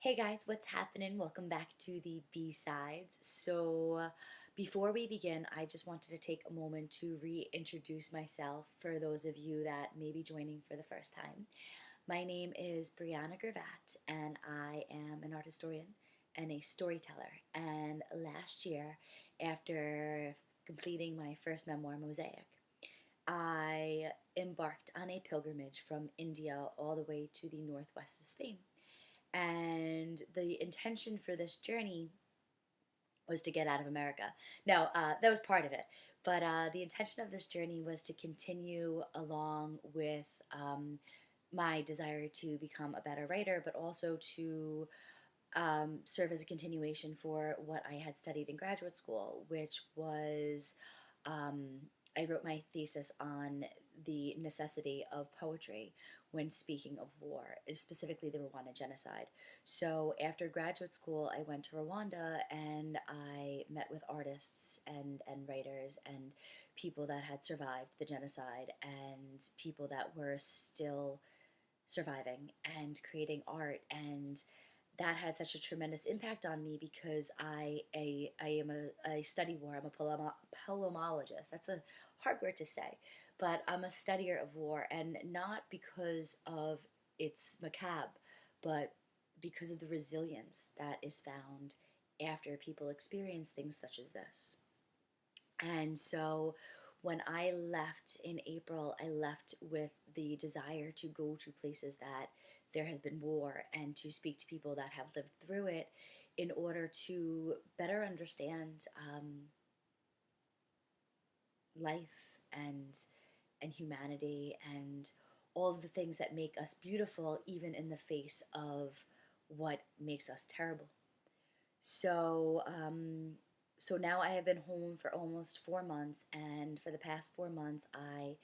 Hey guys, what's happening? Welcome back to the B-sides. Before we begin, I just wanted to take a moment to reintroduce myself for those of you that may be joining for the first time. My name is Brianna Gravatt, and I am an art historian and a storyteller. And last year, after completing my first memoir, Mosaic, I embarked on a pilgrimage from India all the way to the northwest of Spain. And the intention for this journey was to get out of America. No, that was part of it. But the intention of this journey was to continue along with my desire to become a better writer, but also to serve as a continuation for what I had studied in graduate school, which was um, I wrote my thesis on the necessity of poetry when speaking of war, specifically the Rwanda genocide. So after graduate school, I went to Rwanda and I met with artists and writers and people that had survived the genocide and people that were still surviving and creating art, and that had such a tremendous impact on me because I study war. I'm a polemologist. That's a hard word to say, but I'm a studier of war, and not because of its macabre, but because of the resilience that is found after people experience things such as this. And so when I left in April, I left with the desire to go to places that there has been war and to speak to people that have lived through it in order to better understand life and humanity and all of the things that make us beautiful, even in the face of what makes us terrible. So, so now I have been home for almost 4 months, and for the past 4 months, I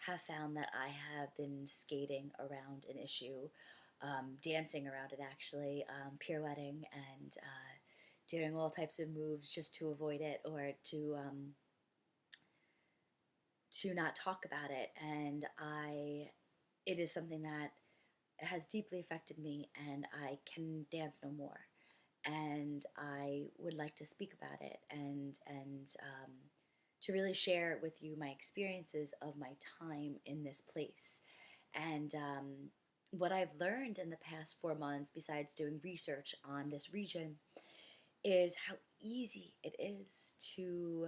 have found that I have been skating around an issue, dancing around it actually, pirouetting and doing all types of moves just to avoid it or to not talk about it. And it is something that has deeply affected me, and I can dance no more, and I would like to speak about it and to really share with you my experiences of my time in this place and what I've learned in the past 4 months, besides doing research on this region, is how easy it is to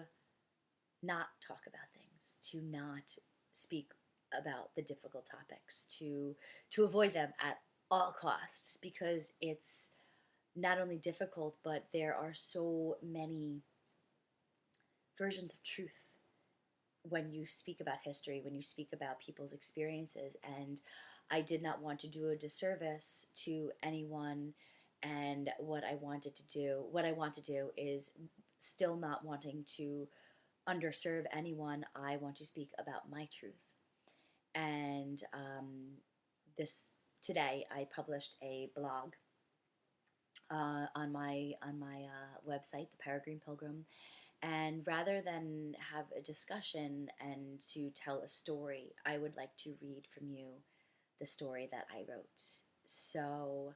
not talk about things, to not speak about the difficult topics, to avoid them at all costs, because it's not only difficult, but there are so many versions of truth when you speak about history, when you speak about people's experiences. And I did not want to do a disservice to anyone. And what I want to do is still not wanting to underserve anyone. I want to speak about my truth. And this today, I published a blog on my website, the Peregrine Pilgrim. And rather than have a discussion and to tell a story, I would like to read from you the story that I wrote. So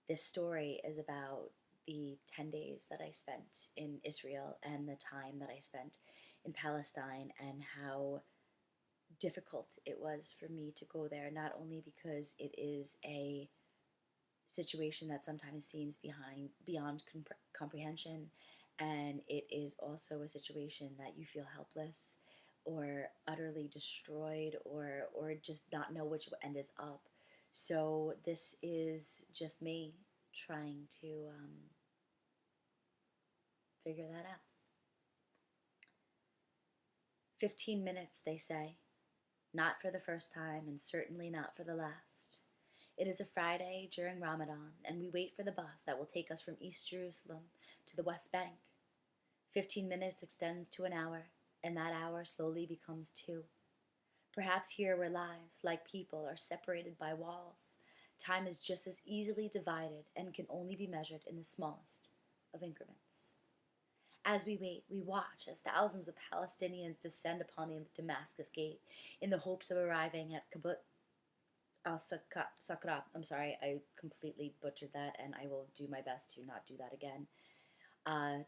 this story is about the 10 days that I spent in Israel and the time that I spent in Palestine, and how difficult it was for me to go there, not only because it is a situation that sometimes seems beyond comprehension, and it is also a situation that you feel helpless or utterly destroyed or just not know which end is up. So this is just me trying to figure that out. 15 minutes, they say, not for the first time and certainly not for the last. It is a Friday during Ramadan, and we wait for the bus that will take us from East Jerusalem to the West Bank. 15 minutes extends to an hour, and that hour slowly becomes two. Perhaps here where lives, like people, are separated by walls, time is just as easily divided and can only be measured in the smallest of increments. As we wait, we watch as thousands of Palestinians descend upon the Damascus gate in the hopes of arriving at Sakra. I'm sorry, I completely butchered that, and I will do my best to not do that again. Uh,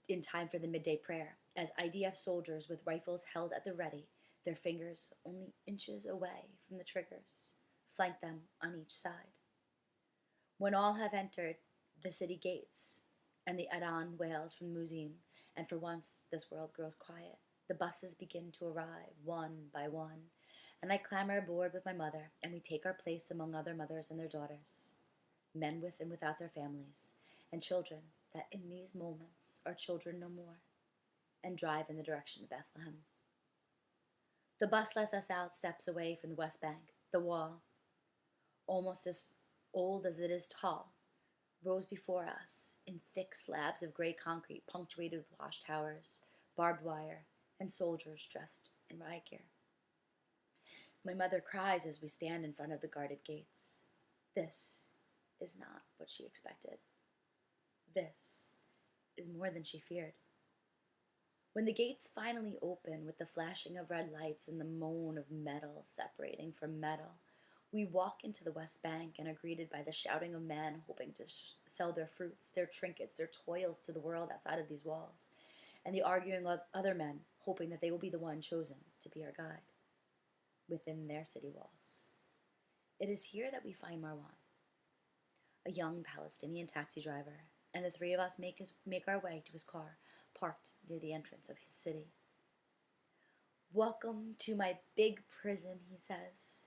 in time for the midday prayer, as IDF soldiers with rifles held at the ready, their fingers only inches away from the triggers, flank them on each side. When all have entered the city gates, and the Adhan wails from the muezzin, and for once this world grows quiet, the buses begin to arrive one by one, and I clamber aboard with my mother, and we take our place among other mothers and their daughters, men with and without their families, and children that in these moments are children no more, and drive in the direction of Bethlehem. The bus lets us out steps away from the West Bank. The wall, almost as old as it is tall, rose before us in thick slabs of gray concrete punctuated with watchtowers, barbed wire, and soldiers dressed in riot gear. My mother cries as we stand in front of the guarded gates. This is not what she expected. This is more than she feared. When the gates finally open with the flashing of red lights and the moan of metal separating from metal, we walk into the West Bank and are greeted by the shouting of men hoping to sell their fruits, their trinkets, their toils to the world outside of these walls, and the arguing of other men hoping that they will be the one chosen to be our guide within their city walls. It is here that we find Marwan, a young Palestinian taxi driver, and the three of us make our way to his car, parked near the entrance of his city. "Welcome to my big prison," he says.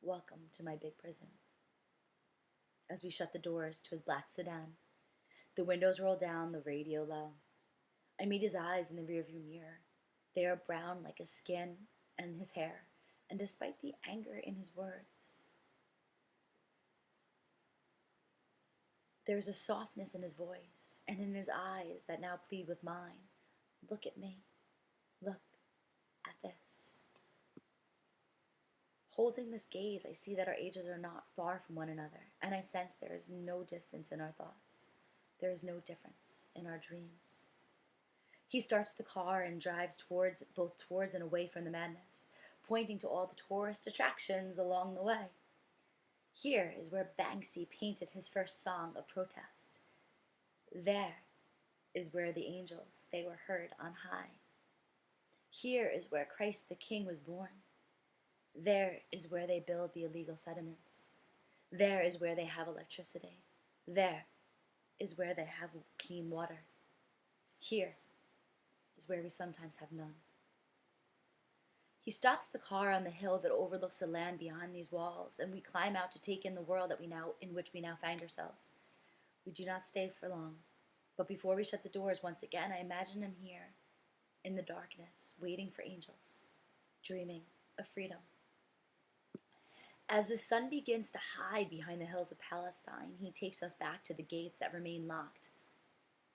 "Welcome to my big prison." As we shut the doors to his black sedan, the windows roll down, the radio low. I meet his eyes in the rearview mirror. They are brown like his skin and his hair, and despite the anger in his words, there is a softness in his voice and in his eyes that now plead with mine. "Look at me. Look at this." Holding this gaze, I see that our ages are not far from one another, and I sense there is no distance in our thoughts. There is no difference in our dreams. He starts the car and drives both towards and away from the madness, pointing to all the tourist attractions along the way. Here is where Banksy painted his first song of protest. There is where the angels, they were heard on high. Here is where Christ the King was born. There is where they build the illegal settlements. There is where they have electricity. There is where they have clean water. Here is where we sometimes have none. He stops the car on the hill that overlooks the land beyond these walls, and we climb out to take in the world in which we now find ourselves. We do not stay for long, but before we shut the doors once again, I imagine him here, in the darkness, waiting for angels, dreaming of freedom. As the sun begins to hide behind the hills of Palestine, he takes us back to the gates that remain locked,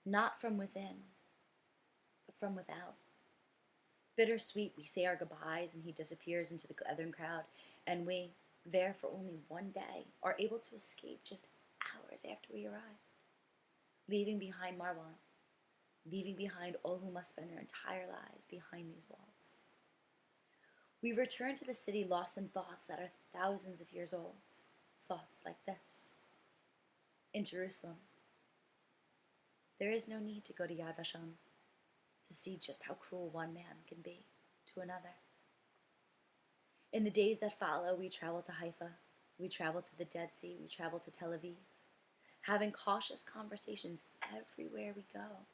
not from within, but from without. Bittersweet, we say our goodbyes, and he disappears into the gathering crowd, and we, there for only one day, are able to escape just hours after we arrive, leaving behind Marwan, leaving behind all who must spend their entire lives behind these walls. We return to the city lost in thoughts that are thousands of years old, thoughts like this. In Jerusalem, there is no need to go to Yad Vashem to see just how cruel one man can be to another. In the days that follow, we travel to Haifa, we travel to the Dead Sea, we travel to Tel Aviv, having cautious conversations everywhere we go.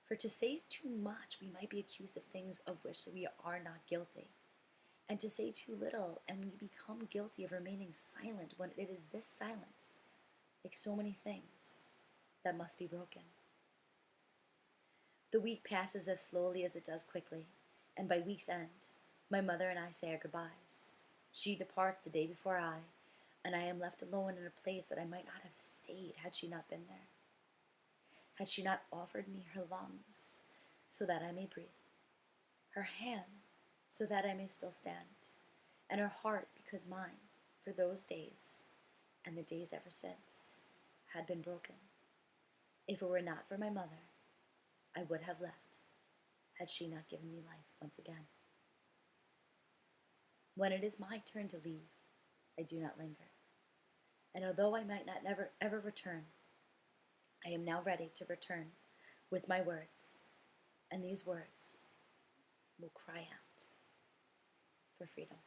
For to say too much, we might be accused of things of which we are not guilty. And to say too little, and we become guilty of remaining silent when it is this silence, like so many things, that must be broken. The week passes as slowly as it does quickly, and by week's end, my mother and I say our goodbyes. She departs the day before I, and I am left alone in a place that I might not have stayed had she not been there. Had she not offered me her lungs so that I may breathe, her hand so that I may still stand, and her heart because mine, for those days, and the days ever since, had been broken. If it were not for my mother, I would have left, had she not given me life once again. When it is my turn to leave, I do not linger. And although I might not never ever return, I am now ready to return with my words, and these words will cry out for freedom.